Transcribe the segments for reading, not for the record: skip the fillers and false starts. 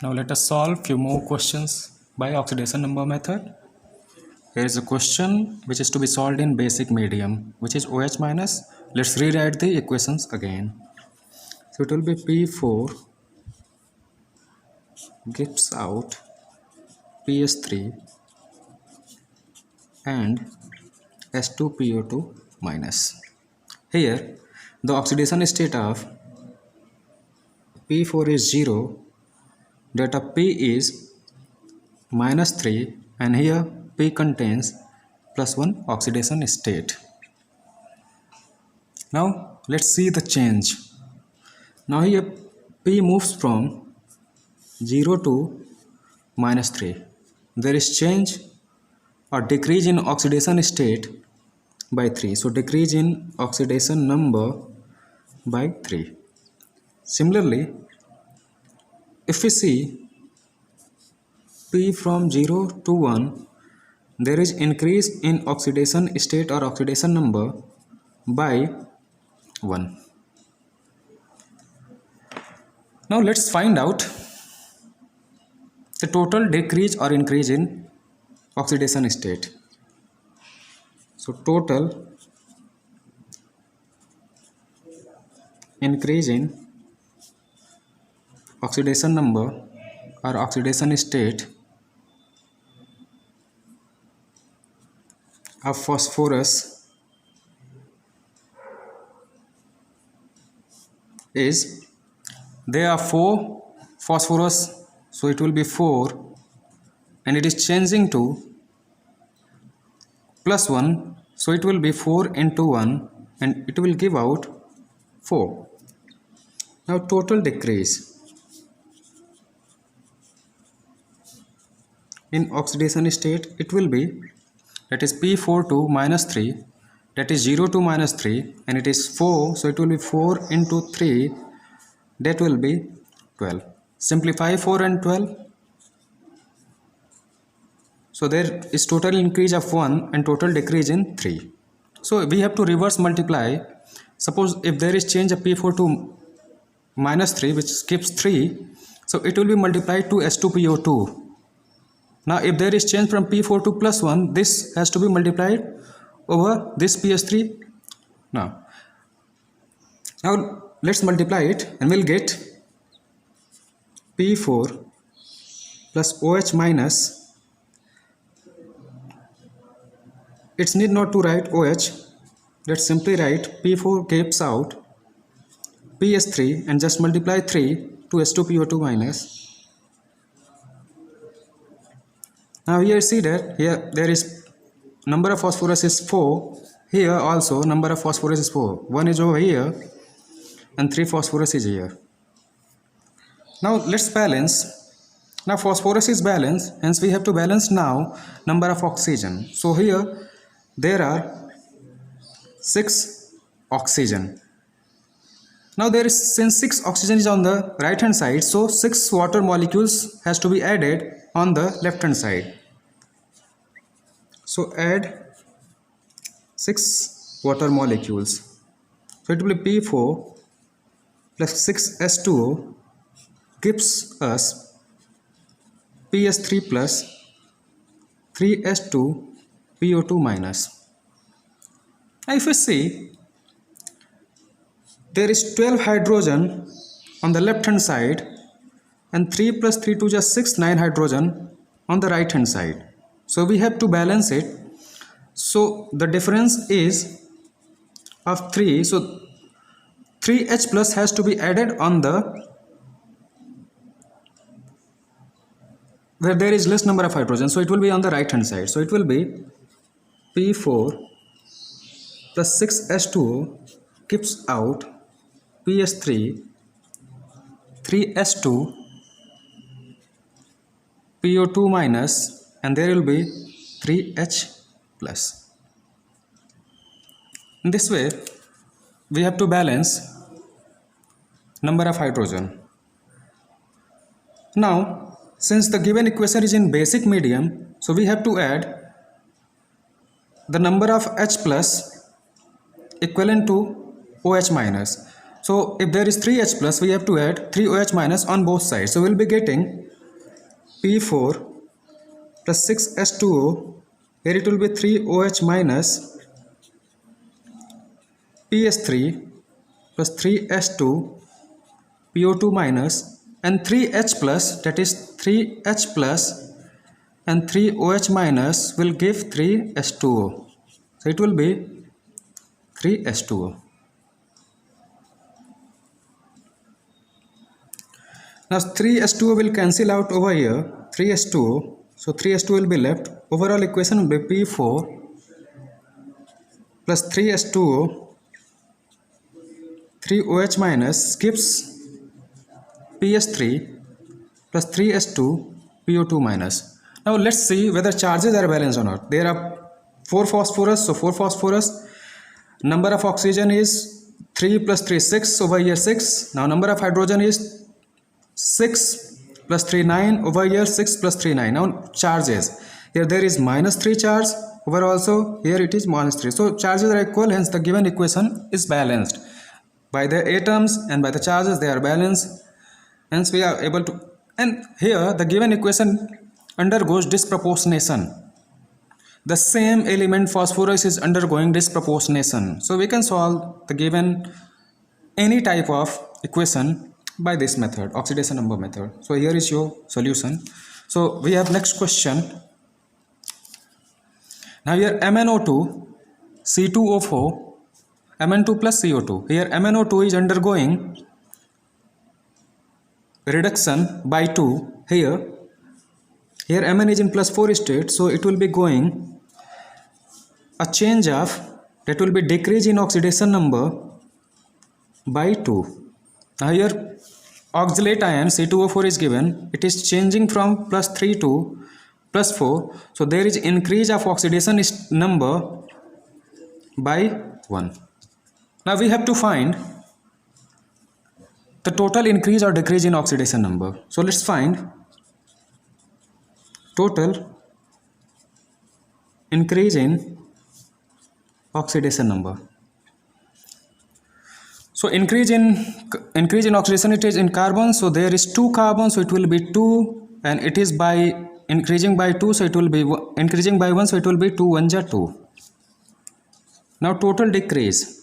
Now let us solve few more questions by oxidation number method. Here is a question which is to be solved in basic medium, which is OH minus. Let's rewrite the equations again. So it will be P4 gives out PS3 and S2PO2 minus. Here the oxidation state of P4 is 0, that of P is minus 3, and here P contains plus 1 oxidation state. Now let's see the change. Now here P moves from 0 to minus 3. There is change or decrease in oxidation state by 3. So decrease in oxidation number by 3. Similarly, if we see P from 0 to 1, there is increase in oxidation state or oxidation number by 1. Now let's find out the total decrease or increase in oxidation state. So total increase in oxidation number or oxidation state of phosphorus is, there are 4 phosphorus, so it will be 4, and it is changing to plus 1, so it will be 4 into 1 and it will give out 4. Now total decrease in oxidation state, it will be, that is P4 to minus 3, that is 0 to minus 3, and it is 4, so it will be 4 into 3, that will be 12. Simplify 4 and 12. So there is total increase of 1 and total decrease in 3. So we have to reverse multiply. Suppose if there is change of P4 to minus 3, which skips 3, so it will be multiplied to S2PO2. Now if there is change from P4 to plus 1, this has to be multiplied over this PS3. Now let's multiply it and we'll get P4 plus OH minus. It's need not to write OH. Let's simply write P4 gives out PS3 and just multiply 3 to S2PO2 minus. Now here see that here there is number of phosphorus is 4. Here also number of phosphorus is 4. 1 is over here and 3 phosphorus is here. Now let's balance. Now phosphorus is balanced, hence we have to balance now number of oxygen. So here there are 6 oxygen. Now there is, since 6 oxygen is on the right hand side, so 6 water molecules has to be added on the left hand side. So add 6 water molecules. So it will be P4 plus 6S2O gives us PS3 plus 3S2PO2 minus. Now if we see, there is 12 hydrogen on the left hand side and 3 plus 3 to just 6, 9 hydrogen on the right hand side. So we have to balance it. So the difference is of 3. So 3H plus has to be added on the where there is less number of hydrogen. So it will be on the right hand side. So it will be P4 plus 6S2O gives out PS3 3S2 PO2 minus, and there will be 3H plus. In this way we have to balance number of hydrogen. Now since the given equation is in basic medium, so we have to add the number of H plus equivalent to OH minus. So if there is 3H plus, we have to add 3OH minus on both sides. So we will be getting P4 plus 6H2O. Here it will be 3OH minus PS3 plus 3H2 PO2 minus and 3H plus, that is 3H plus and 3OH minus will give 3H2O. So it will be 3H2O. Now 3H2O will cancel out over here, 3H2O. So 3H2O will be left. Overall equation will be P4 plus 3H2O, 3OH minus gives PS3 plus 3H2 PO2 minus. Now let's see whether charges are balanced or not. There are 4 phosphorus, so 4 phosphorus. Number of oxygen is 3 plus 3 6, over here 6. Now number of hydrogen is 6 plus 3 9, over here 6 plus 3 9. Now charges, here there is minus 3 charge, over also here it is minus 3. So charges are equal, hence the given equation is balanced. By the atoms and by the charges they are balanced, hence we are able to. And here the given equation undergoes disproportionation. The same element phosphorus is undergoing disproportionation. So we can solve the given any type of equation by this method, oxidation number method. So here is your solution. So we have next question. Now here MnO2 C2O4 Mn2 plus CO2. Here MnO2 is undergoing reduction by 2. Here Mn is in plus 4 state, so it will be going a change of, that will be decrease in oxidation number by 2. Now here oxalate ion C2O4 is given, it is changing from plus 3 to plus 4, so there is increase of oxidation number by 1. Now we have to find the total increase or decrease in oxidation number. So let's find total increase in oxidation number. So increase in oxidation, it is in carbon, so there is 2 carbon, so it will be 2, and it is by increasing by 2, so it will be increasing by 1, so it will be 2 1 ja 2. Now total decrease,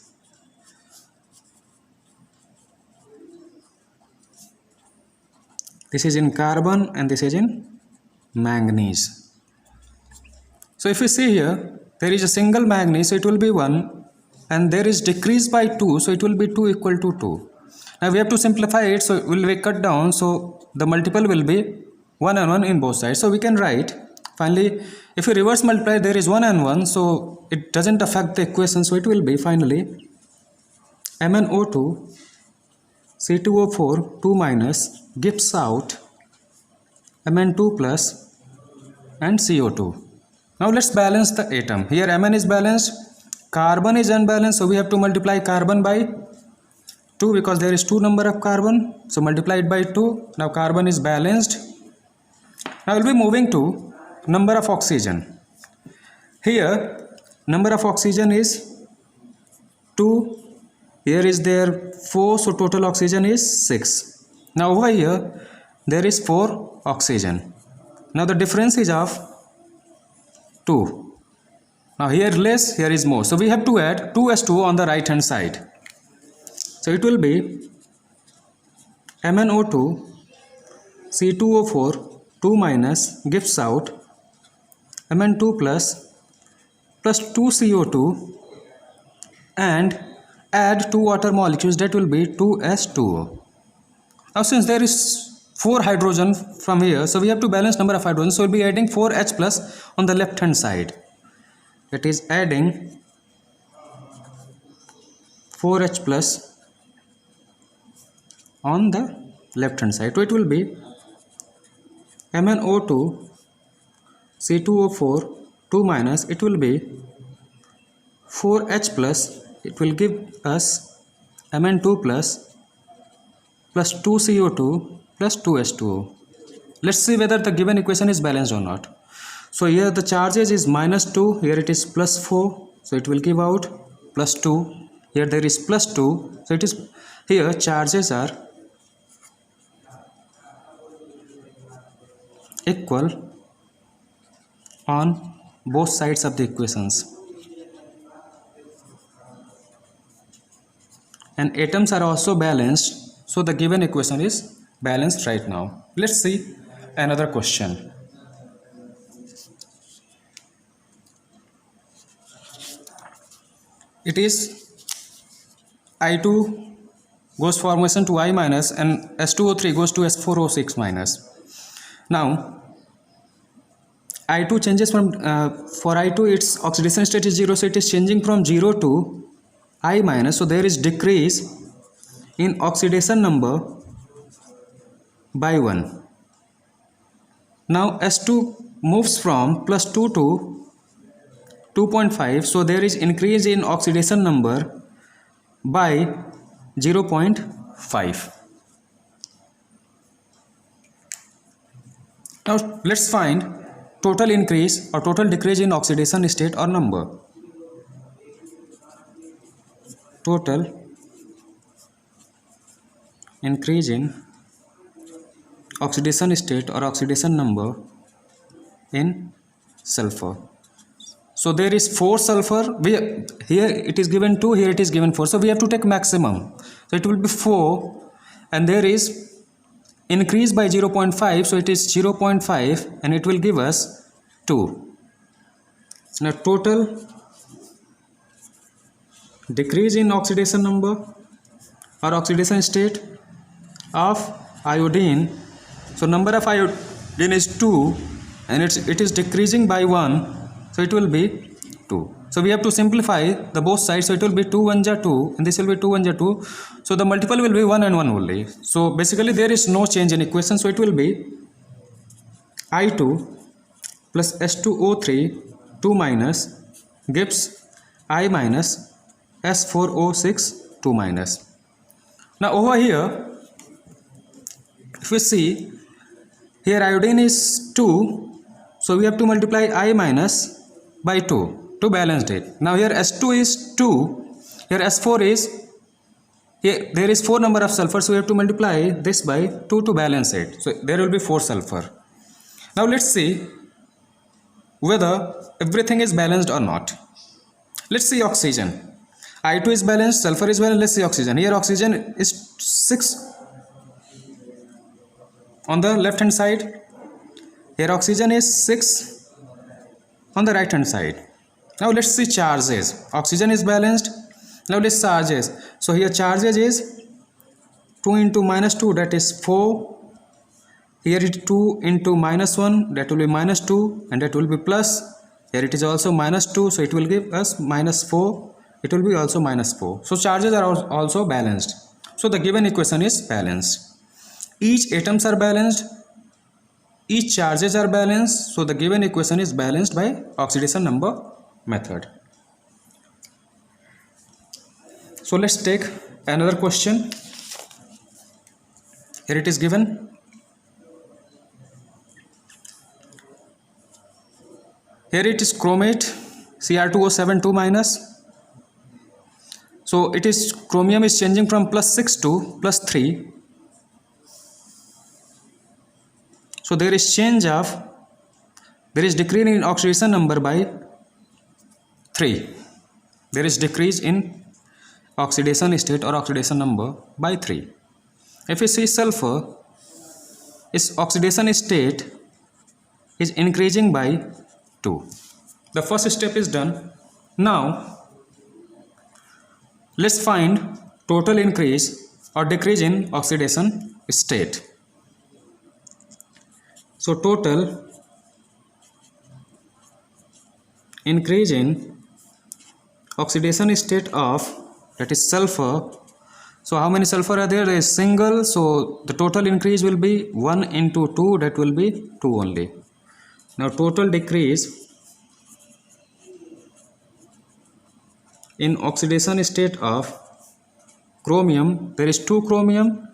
this is in carbon and this is in manganese. So if you see here, there is a single manganese, so it will be 1, and there is decrease by 2, so it will be 2 equal to 2. Now we have to simplify it, so it will be cut down, so the multiple will be 1 and 1 in both sides. So we can write, finally, if you reverse multiply, there is 1 and 1, so it doesn't affect the equation, so it will be finally MnO2 C2O4 2 minus gives out Mn2 plus and CO2. Now let's balance the atom. Here Mn is balanced, carbon is unbalanced, so we have to multiply carbon by 2 because there is 2 number of carbon, so multiply it by 2. Now carbon is balanced. Now we'll be moving to number of oxygen. Here number of oxygen is 2, here is there 4, so total oxygen is 6. Now over here there is 4 oxygen. Now the difference is of 2. Now here less, here is more, so we have to add 2H2O on the right hand side. So it will be MnO2 C2O4 2 minus gives out Mn2 plus 2 CO2 and add 2 water molecules, that will be 2H2O. Now since there is 4 hydrogen from here, so we have to balance number of hydrogen, so we'll be adding 4H plus on the left hand side. That is adding 4H plus on the left hand side. So it will be MnO2 C2O4 2 minus, it will be 4H plus, it will give us Mn2 plus 2 CO2 plus 2H2O. Let's see whether the given equation is balanced or not. So here the charges is minus 2, here it is plus 4, so it will give out plus 2, here there is plus 2, so it is, here charges are equal on both sides of the equations, and atoms are also balanced, so the given equation is balanced right now. Let's see another question. It is I2 goes formation to I minus and S2O3 goes to S4O6 minus. Now I2 changes from for I2 its oxidation state is 0, so it is changing from 0 to I minus, so there is decrease in oxidation number by 1. Now S2 moves from plus 2 to 2.5, so there is increase in oxidation number by 0.5. Now let's find total increase or total decrease in oxidation state or number. Total increase in oxidation state or oxidation number in sulfur. So there is 4 sulfur, here it is given 2, here it is given 4, so we have to take maximum, so it will be 4, and there is increase by 0.5, so it is 0.5 and it will give us 2. Now total decrease in oxidation number or oxidation state of iodine, so number of iodine is 2 and it is decreasing by 1, so it will be 2. So we have to simplify the both sides, so it will be 2 1 ja 2 and this will be 2 1 ja 2, so the multiple will be 1 and 1 only. So basically there is no change in equation, so it will be I2 plus S2O3 2 minus gives I minus S4O6 2 minus. Now over here if we see, here iodine is 2, so we have to multiply I minus by 2 to balance it. Now here S2 is 2, here S4 is, here there is 4 number of sulfur, so we have to multiply this by 2 to balance it, so there will be 4 sulfur. Now let's see whether everything is balanced or not. Let's see oxygen. I2 is balanced, sulfur is balanced. Let's see oxygen. Here oxygen is 6 on the left hand side, here oxygen is 6 on the right hand side. Now let's see charges. Oxygen is balanced. Now let's charges. So here charges is 2 into minus 2, that is 4. Here it is 2 into minus 1, that will be minus 2, and that will be plus. Here it is also minus 2, so it will give us minus 4. It will be also minus 4. So charges are also balanced. So the given equation is balanced. Each atoms are balanced, each charges are balanced, so the given equation is balanced by oxidation number method. So let's take another question. Here it is given. Here it is chromate Cr2O7 2 minus. So it is chromium is changing from plus 6 to plus 3. So there is decrease in oxidation number by 3. There is decrease in oxidation state or oxidation number by 3. If you see sulfur, its oxidation state is increasing by 2. The first step is done. Now let's find total increase or decrease in oxidation state. So total increase in oxidation state of, that is sulfur. So how many sulfur are there? There is single, so the total increase will be 1 into 2, that will be 2 only. Now total decrease in oxidation state of chromium, there is 2 chromium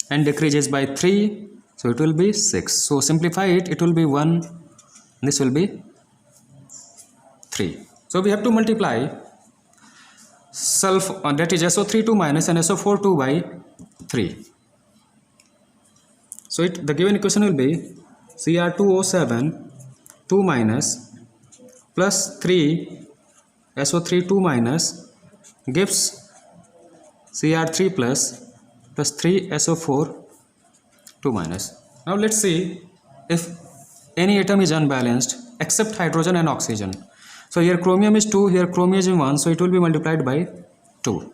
and decreases by 3, so it will be 6. So simplify it, it will be 1, this will be 3. So we have to multiply sulfur, that is SO3 2 minus and SO4 2 by 3. So the given equation will be Cr2O7 2 minus plus 3 SO3 2 minus gives Cr3 plus 3 SO4 2 minus. Now let's see if any atom is unbalanced except hydrogen and oxygen. So here chromium is 2, here chromium is 1, so it will be multiplied by 2.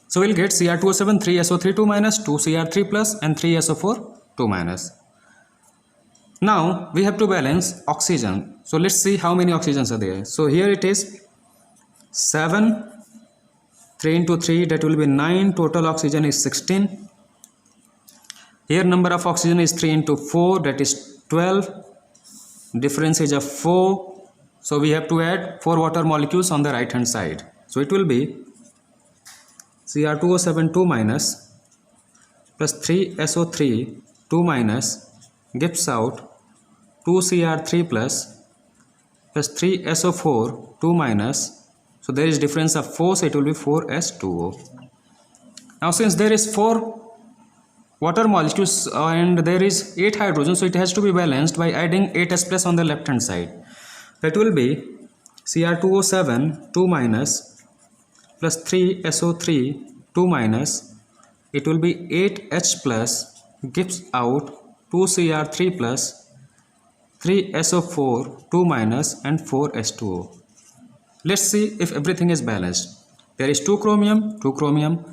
So we'll get Cr2O7 3 SO3 2 minus, 2 Cr3 plus and 3 SO4 2 minus. Now we have to balance oxygen. So let's see how many oxygens are there. So here it is 7, 3 into 3, that will be 9, total oxygen is 16. Here number of oxygen is 3 into 4, that is 12. Difference is of 4. So we have to add 4 water molecules on the right hand side. So it will be Cr2O7 2 minus plus 3 SO3 2 minus gives out 2 Cr3 plus 3 SO4 2 minus. So there is difference of 4, so it will be 4S2O. Now since there is 4 water molecules and there is 8 hydrogen, so it has to be balanced by adding 8S plus on the left hand side. That will be Cr2O7 2 minus plus 3 SO3 2 minus. It will be 8H plus gives out 2 Cr3 plus 3 SO4 2 minus and 4S2O. Let's see if everything is balanced. There is 2 chromium, 2 chromium.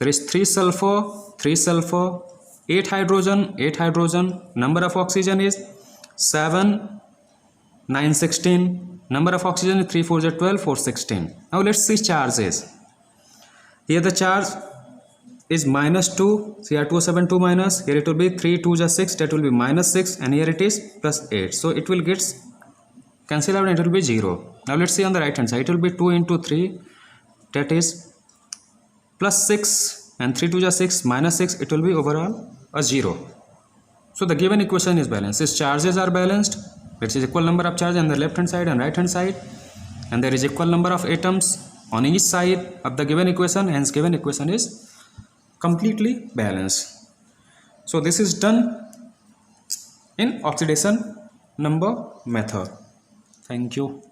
There is 3 sulfur, 3 sulfur, 8 hydrogen, 8 hydrogen. Number of oxygen is 7, 9, 16. Number of oxygen is 3, 4, 12, 4, 16. Now let's see charges. Here the charge is minus 2, Cr2O7 2 minus. Here it will be 3, 2, 6, that will be minus 6, and here it is plus 8. So it will get cancel out and it will be 0. Now let's see on the right hand side. It will be 2 into 3, that is plus 6, and 3 2 6 minus 6, it will be overall a 0. So the given equation is balanced. Its charges are balanced. It is equal number of charge on the left hand side and right hand side, and there is equal number of atoms on each side of the given equation. Hence given equation is completely balanced. So this is done in oxidation number method. Thank you.